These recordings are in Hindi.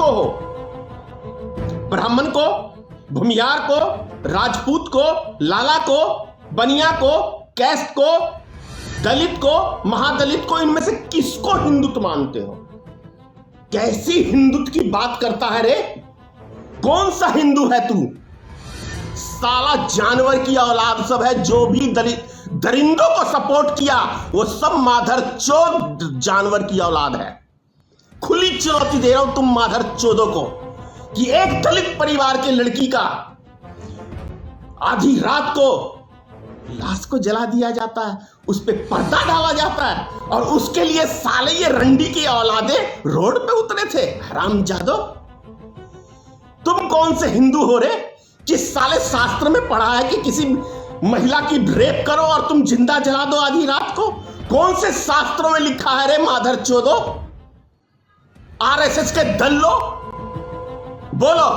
हो? ब्राह्मण को, भूमियार को, राजपूत को, लाला को, बनिया को, कैस्ट को, दलित को, महादलित को, इनमें से किसको हिंदुत्व मानते हो? कैसी हिंदुत्व की बात करता है रे? कौन सा हिंदू है तू? साला जानवर की औलाद सब है। जो भी दलित दरिंदों को सपोर्ट किया वो सब माधर चोद जानवर की औलाद है। खुली चुनौती दे रहा हूं तुम माधर चोदों को कि एक दलित परिवार के लड़की का आधी रात को लाश को जला दिया जाता है, उस पे पर्दा डाला जाता है और उसके लिए साले ये रंडी की औलादे रोड पे उतरे थे। हरामजादो, तुम कौन से हिंदू हो रे कि साले शास्त्र में पढ़ा है कि किसी महिला की रेप करो और तुम जिंदा जला दो आधी रात को? कौन से शास्त्रों में लिखा है रे माधर चोदो? आरएसएस के दल्लो, बोलो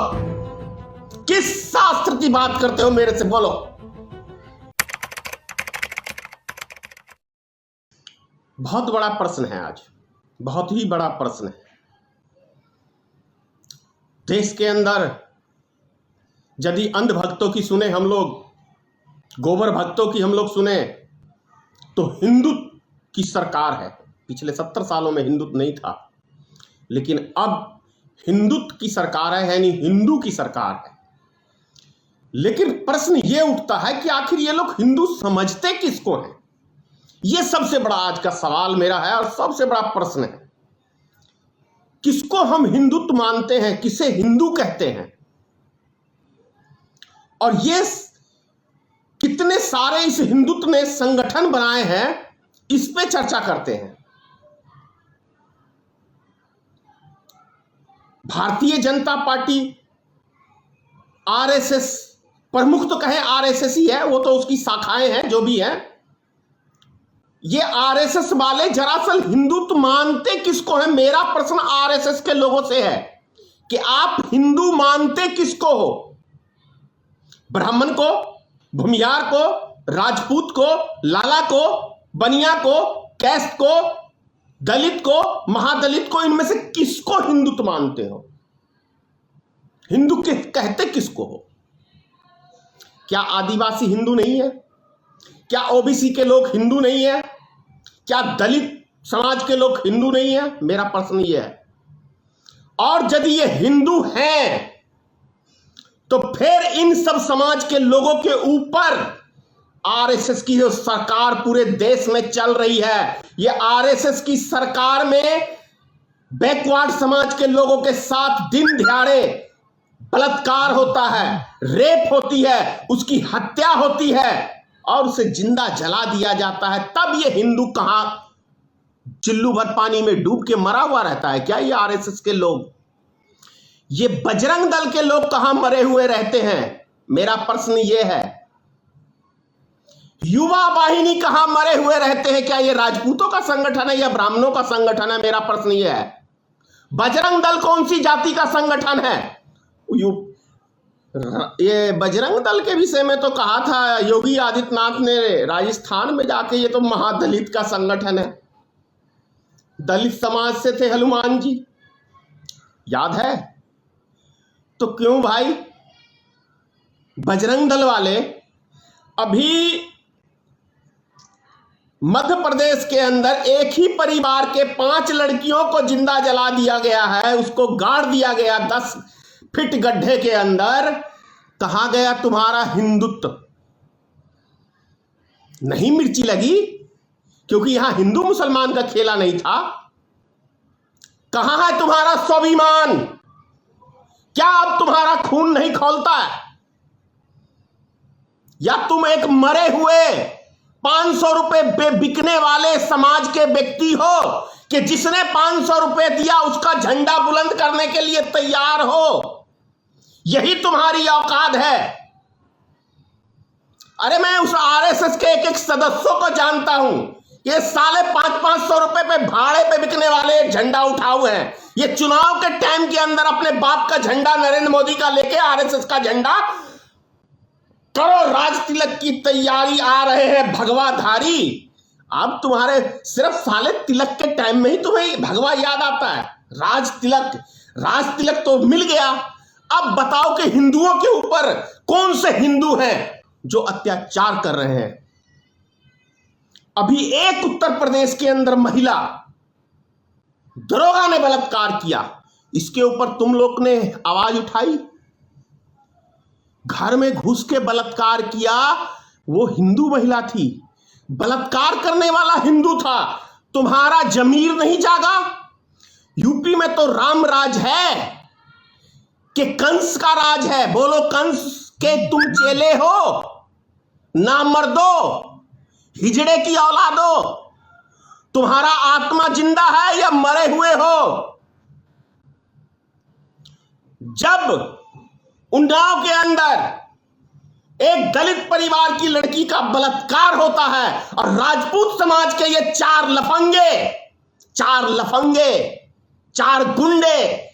किस शास्त्र की बात करते हो? मेरे से बोलो। बहुत बड़ा प्रश्न है आज, बहुत ही बड़ा प्रश्न है। देश के अंदर यदि अंध भक्तों की सुने हम लोग, गोबर भक्तों की हम लोग सुने, तो हिंदुत्व की सरकार है। पिछले 70 सालों में हिंदुत्व नहीं था, लेकिन अब हिंदुत्व की सरकार है, यानी हिंदू की सरकार है। लेकिन प्रश्न यह उठता है कि आखिर ये लोग हिंदू समझते किसको हैं? यह सबसे बड़ा आज का सवाल मेरा है और सबसे बड़ा प्रश्न है। किसको हम हिंदुत्व मानते हैं? किसे हिंदू कहते हैं? और ये कितने सारे इस हिंदुत्व ने संगठन बनाए हैं, इस पे चर्चा करते हैं। भारतीय जनता पार्टी, आरएसएस, प्रमुख तो कहे आरएसएस ही है, वो तो उसकी शाखाएं हैं जो भी हैं। ये आरएसएस वाले दरअसल हिंदुत्व मानते किसको है? मेरा प्रश्न आरएसएस के लोगों से है कि आप हिंदू मानते किसको हो? ब्राह्मण को, भूमियार को, राजपूत को, लाला को, बनिया को, कैस्ट को, दलित को, महादलित को, इनमें से किसको हिंदुत्व मानते हो? हिंदू कहते किसको हो? क्या आदिवासी हिंदू नहीं है? क्या ओबीसी के लोग हिंदू नहीं है? क्या दलित समाज के लोग हिंदू नहीं है? मेरा प्रश्न यह है। और यदि ये हिंदू हैं तो फिर इन सब समाज के लोगों के ऊपर आरएसएस की जो सरकार पूरे देश में चल रही है, ये आरएसएस की सरकार में बैकवर्ड समाज के लोगों के साथ दिन दिहाड़े बलात्कार होता है, रेप होती है, उसकी हत्या होती है और उसे जिंदा जला दिया जाता है। तब ये हिंदू कहां चिल्लू भर पानी में डूब के मरा हुआ रहता है क्या? ये आरएसएस के लोग, ये बजरंग दल के लोग कहां मरे हुए रहते हैं? मेरा प्रश्न ये है। युवा वाहिनी कहां मरे हुए रहते हैं? क्या ये राजपूतों का संगठन है या ब्राह्मणों का संगठन है? मेरा प्रश्न ये है। बजरंग दल कौन सी जाति का संगठन है? ये बजरंग दल के विषय में तो कहा था योगी आदित्यनाथ ने राजस्थान में जाके, ये तो महादलित का संगठन है। दलित समाज से थे हनुमान जी, याद है? तो क्यों भाई बजरंग दल वाले अभी मध्य प्रदेश के अंदर एक ही परिवार के 5 लड़कियों को जिंदा जला दिया गया है, उसको गाड़ दिया गया 10 फीट गड्ढे के अंदर। कहां गया तुम्हारा हिंदुत्व? नहीं मिर्ची लगी क्योंकि यहां हिंदू मुसलमान का खेला नहीं था। कहां है तुम्हारा स्वाभिमान? क्या अब तुम्हारा खून नहीं खौलता है? या तुम एक मरे हुए 500 रुपए बिकने वाले समाज के व्यक्ति हो कि जिसने 500 रुपए दिया उसका झंडा बुलंद करने के लिए तैयार हो? यही तुम्हारी औकात है। अरे मैं उस आरएसएस के एक सदस्यों को जानता हूं, ये साले 500-500 रुपए पे भाड़े पे बिकने वाले झंडा उठा हुए हैं। ये चुनाव के टाइम के अंदर अपने बाप का झंडा नरेंद्र मोदी का लेके आरएसएस का झंडा, करो राज तिलक की तैयारी, आ रहे हैं भगवाधारी। अब तुम्हारे सिर्फ साले तिलक के टाइम में ही तुम्हें भगवा याद आता है, राज तिलक। राज तिलक तो मिल गया। अब बताओ कि हिंदुओं के ऊपर कौन से हिंदू हैं जो अत्याचार कर रहे हैं। अभी एक उत्तर प्रदेश के अंदर महिला दरोगा ने बलात्कार किया, इसके ऊपर तुम लोग ने आवाज उठाई। घर में घुस के बलात्कार किया, वो हिंदू महिला थी, बलात्कार करने वाला हिंदू था। तुम्हारा जमीर नहीं जागा? यूपी में तो राम राज है कि कंस का राज है? बोलो, कंस के तुम चेले हो, ना मर्दो, हिजड़े की औलादो। तुम्हारा आत्मा जिंदा है या मरे हुए हो? जब उन्नाव के अंदर एक दलित परिवार की लड़की का बलात्कार होता है और राजपूत समाज के ये चार लफंगे, चार गुंडे,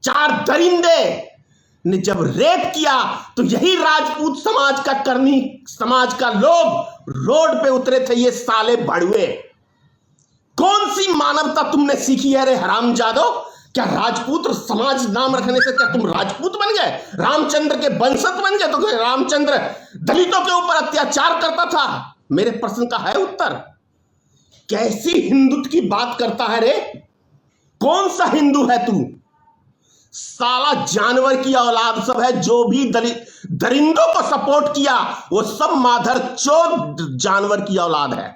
चार दरिंदे ने जब रेप किया, तो यही राजपूत समाज का करनी समाज का लोग रोड पे उतरे थे। ये साले भड़ुए, कौन सी मानवता तुमने सीखी है रे हरामजादो? क्या राजपूत समाज नाम रखने से क्या तुम राजपूत बन गए? रामचंद्र के वंशज बन गए? तो रामचंद्र दलितों के ऊपर अत्याचार करता था? मेरे प्रश्न का है उत्तर। कैसी हिंदुत्व की बात करता है रे? कौन सा हिंदू है तू? साला जानवर की औलाद सब है। जो भी दरिंदों को सपोर्ट किया वो सब माधर चोद जानवर की औलाद है।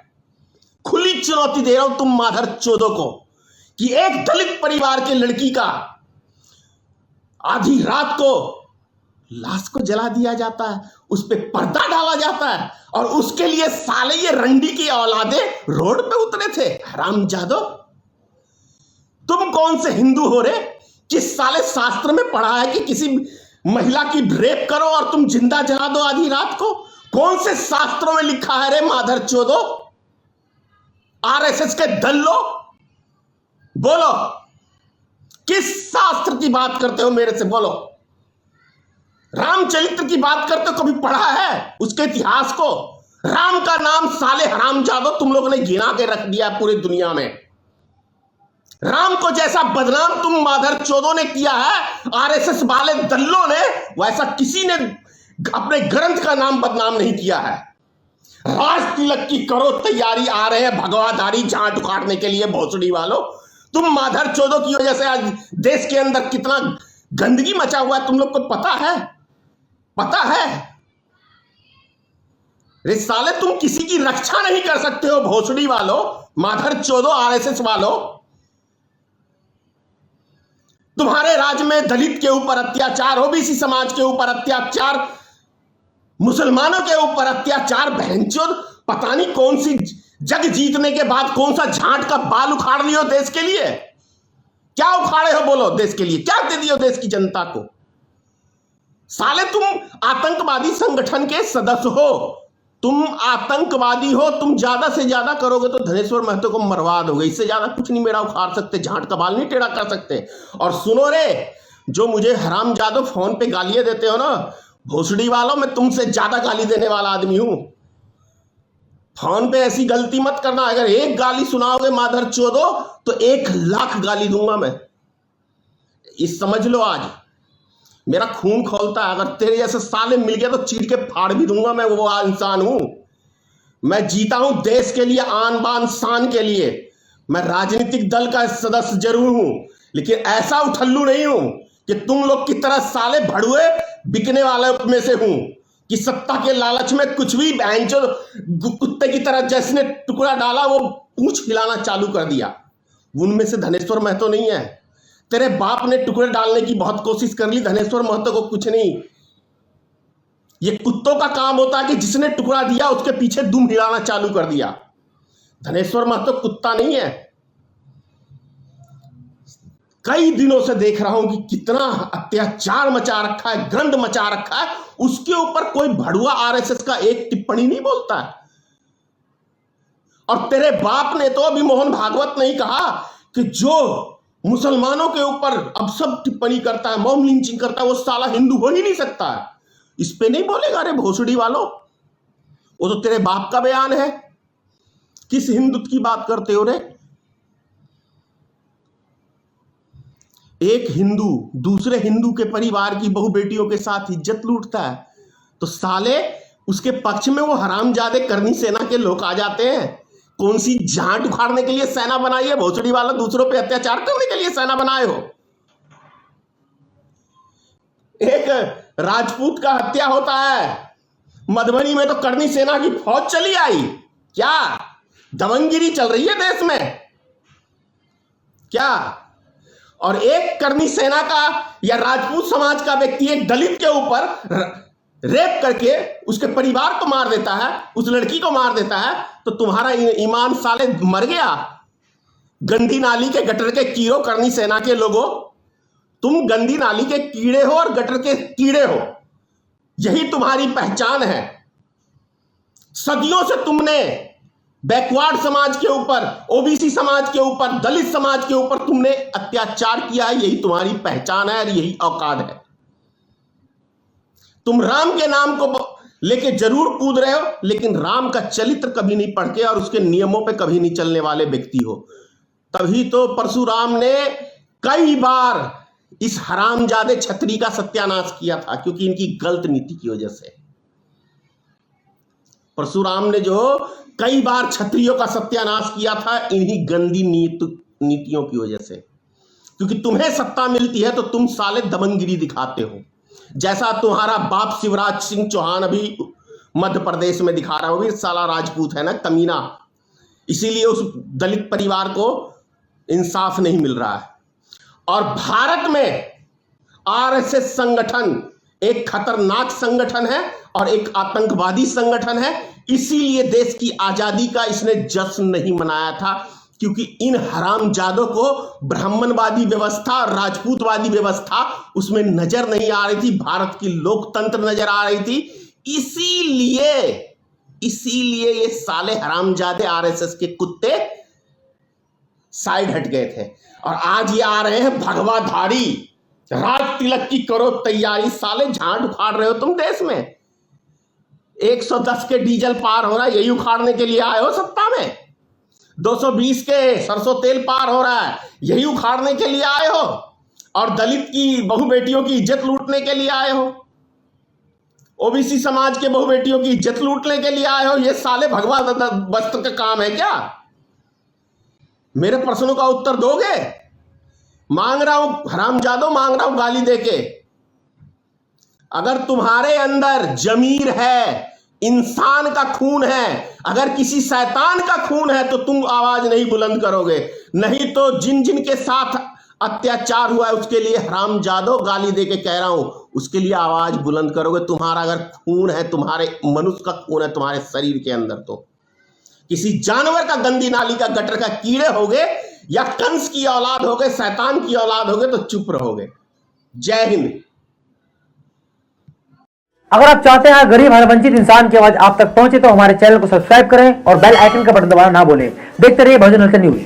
खुली चुनौती दे रहा हूं तुम माधर चोदों को कि एक दलित परिवार की लड़की का आधी रात को लाश को जला दिया जाता है, उस पर पर्दा डाला जाता है, और उसके लिए साले ये रंडी की औलादे रोड पे उतरे थे। हरामजादो, तुम कौन से हिंदू हो रे कि साले शास्त्र में पढ़ा है कि किसी महिला की रेप करो और तुम जिंदा जला दो आधी रात को? कौन से शास्त्रों में लिखा है रे माधर चोदो? आरएसएस के दल्लो, बोलो, किस शास्त्र की बात करते हो मेरे से? बोलो। रामचरित्र की बात करते हो? कभी पढ़ा है उसके इतिहास को? राम का नाम साले हरामजादो तुम लोगों ने गिना के रख दिया पूरी दुनिया में। राम को जैसा बदनाम तुम माधर चोदों ने किया है, आरएसएस वाले दल्लों ने, वैसा किसी ने अपने ग्रंथ का नाम बदनाम नहीं किया है। राज तिलक की करो तैयारी, आ रहे हैं भगवाधारी झांट उखाड़ने के लिए। भोसड़ी वालों, तुम माधर चोदों की वजह से आज देश के अंदर कितना गंदगी मचा हुआ है तुम लोग को पता है? पता है रे साले, तुम किसी की रक्षा नहीं कर सकते हो। भोसड़ी वालों, माधर चोदो, आरएसएस वालों, तुम्हारे राज्य में दलित के ऊपर अत्याचार, ओबीसी समाज के ऊपर अत्याचार, मुसलमानों के ऊपर अत्याचार, बहनचोद पता नहीं कौन सी जग जीतने के बाद कौन सा झांट का बाल उखाड़ लियो देश के लिए। क्या उखाड़े हो बोलो? देश के लिए क्या दे दियो देश की जनता को? साले तुम आतंकवादी संगठन के सदस्य हो, तुम आतंकवादी हो। तुम ज्यादा से ज्यादा करोगे तो धनेश्वर महतो को मरवा दोगे, इससे ज्यादा कुछ नहीं मेरा उखाड़ सकते, झांट का बाल नहीं टेढ़ा कर सकते। और सुनो रे, जो मुझे हरामजादो फोन पे गालियां देते हो ना, भोसड़ी वालों, मैं तुमसे ज्यादा गाली देने वाला आदमी हूं। फोन पे ऐसी गलती मत करना। अगर एक गाली सुनाओगे माधर चोदो तो 1,00,000 गाली दूंगा मैं। इस समझ लो, आज मेरा खून खोलता है। अगर तेरे जैसे साले मिल गए तो चीर के फाड़ भी दूंगा मैं। वो इंसान हूं मैं, जीता हूं देश के लिए, आन बान शान के लिए। मैं राजनीतिक दल का सदस्य जरूर हूं, लेकिन ऐसा उठल्लू नहीं हूं कि तुम लोग की तरह साले भड़ुए बिकने वाले में से हूं कि सत्ता के लालच में कुछ भी बहनचोद कुत्ते की तरह जिसने टुकड़ा डाला वो पूंछ हिलाना चालू कर दिया। उनमें से धनेश्वर महतो नहीं है। तेरे बाप ने टुकड़े डालने की बहुत कोशिश कर ली, धनेश्वर महतो को कुछ नहीं। ये कुत्तों का काम होता है कि जिसने टुकड़ा दिया उसके पीछे दुम हिलाना चालू कर दिया। धनेश्वर महतो कुत्ता नहीं है। कई दिनों से देख रहा हूं कि कितना अत्याचार मचा रखा है, गंद मचा रखा है, उसके ऊपर कोई भड़ुआ आरएसएस का एक टिप्पणी नहीं बोलता है। और तेरे बाप ने तो अभी मोहन भागवत नहीं कहा कि जो मुसलमानों के ऊपर अब सब टिप्पणी करता है, मॉब लिंचिंग करता है, वो साला हिंदू हो ही नहीं सकता है। इस पे नहीं बोलेगा रे भोसड़ी वालों? वो तो तेरे बाप का बयान है। किस हिंदुत्व की बात करते हो रे? एक हिंदू दूसरे हिंदू के परिवार की बहु बेटियों के साथ इज्जत लूटता है, तो साले उसके पक्ष में वो हरामजादे करनी सेना के लोग आ जाते हैं। कौन सी जाट उखाड़ने के लिए सेना बनाई है? भोसड़ी वाला दूसरों पे अत्याचार करने के लिए सेना बनाए हो। एक राजपूत का हत्या होता है मधुबनी में तो करनी सेना की फौज चली आई। क्या दबंगगिरी चल रही है देश में क्या? और एक करनी सेना का या राजपूत समाज का व्यक्ति एक दलित के ऊपर रेप करके उसके परिवार को मार देता है, उस लड़की को मार देता है, तो तुम्हारा ईमान साले मर गया। गंदी नाली के गटर के कीड़ो करनी सेना के लोगों, तुम गंदी नाली के कीड़े हो और गटर के कीड़े हो, यही तुम्हारी पहचान है। सदियों से तुमने बैकवर्ड समाज के ऊपर, ओबीसी समाज के ऊपर, दलित समाज के ऊपर तुमने अत्याचार किया है, यही तुम्हारी पहचान है और यही औकात है। तुम राम के नाम को लेके जरूर कूद रहे हो, लेकिन राम का चरित्र कभी नहीं पढ़ के और उसके नियमों पे कभी नहीं चलने वाले व्यक्ति हो। तभी तो परशुराम ने कई बार इस हरामजादे छत्री का सत्यानाश किया था, क्योंकि इनकी गलत नीति की वजह से। परशुराम ने जो कई बार क्षत्रियों का सत्यानाश किया था, इन्हीं गंदी नीतियों की वजह से। क्योंकि तुम्हें सत्ता मिलती है तो तुम साले दबंगगिरी दिखाते हो, जैसा तुम्हारा बाप शिवराज सिंह चौहान अभी मध्य प्रदेश में दिखा रहा है। वो भी साला राजपूत है ना, कमीना, इसीलिए उस दलित परिवार को इंसाफ नहीं मिल रहा है। और भारत में आरएसएस संगठन एक खतरनाक संगठन है और एक आतंकवादी संगठन है। इसीलिए देश की आजादी का इसने जश्न नहीं मनाया था, क्योंकि इन हरामजादों को ब्राह्मणवादी व्यवस्था, राजपूतवादी व्यवस्था उसमें नजर नहीं आ रही थी, भारत की लोकतंत्र नजर आ रही थी। इसीलिए ये साले हरामजादे आरएसएस के कुत्ते साइड हट गए थे। और आज ये आ रहे हैं भगवाधारी, राज तिलक की करो तैयारी। साले झाड़ उखाड़ रहे हो तुम देश में। 110 के डीजल पार हो रहा है, यही उखाड़ने के लिए आए हो सत्ता में। 220 के सरसों तेल पार हो रहा है, यही उखाड़ने के लिए आए हो। और दलित की बहु बेटियों की इज्जत लूटने के लिए आए हो, ओबीसी समाज के बहु बेटियों की इज्जत लूटने के लिए आए हो। ये साले भगवा वस्त्र का काम है क्या? मेरे प्रश्नों का उत्तर दोगे? मांग रहा हूं हरामजादों, मांग रहा हूं गाली देके। अगर तुम्हारे अंदर जमीर है, इंसान का खून है, अगर किसी शैतान का खून है, तो तुम आवाज नहीं बुलंद करोगे। नहीं तो जिन जिन के साथ अत्याचार हुआ है उसके लिए हरामजादों गाली देके कह रहा हूं, उसके लिए आवाज बुलंद करोगे। तुम्हारा अगर खून है, तुम्हारे मनुष्य का खून है तुम्हारे शरीर के अंदर, तो किसी जानवर का गंदी नाली का गटर का कीड़े होगे या कंस की औलाद होगे, शैतान की औलाद होगे, तो चुप रहोगे। जय हिंद। अगर आप चाहते हैं गरीब हर वंचित इंसान की आवाज आप तक पहुंचे तो हमारे चैनल को सब्सक्राइब करें और बेल आइकन का बटन दबाना ना भूलें। देखते रहिए बहुजन हलचल न्यूज।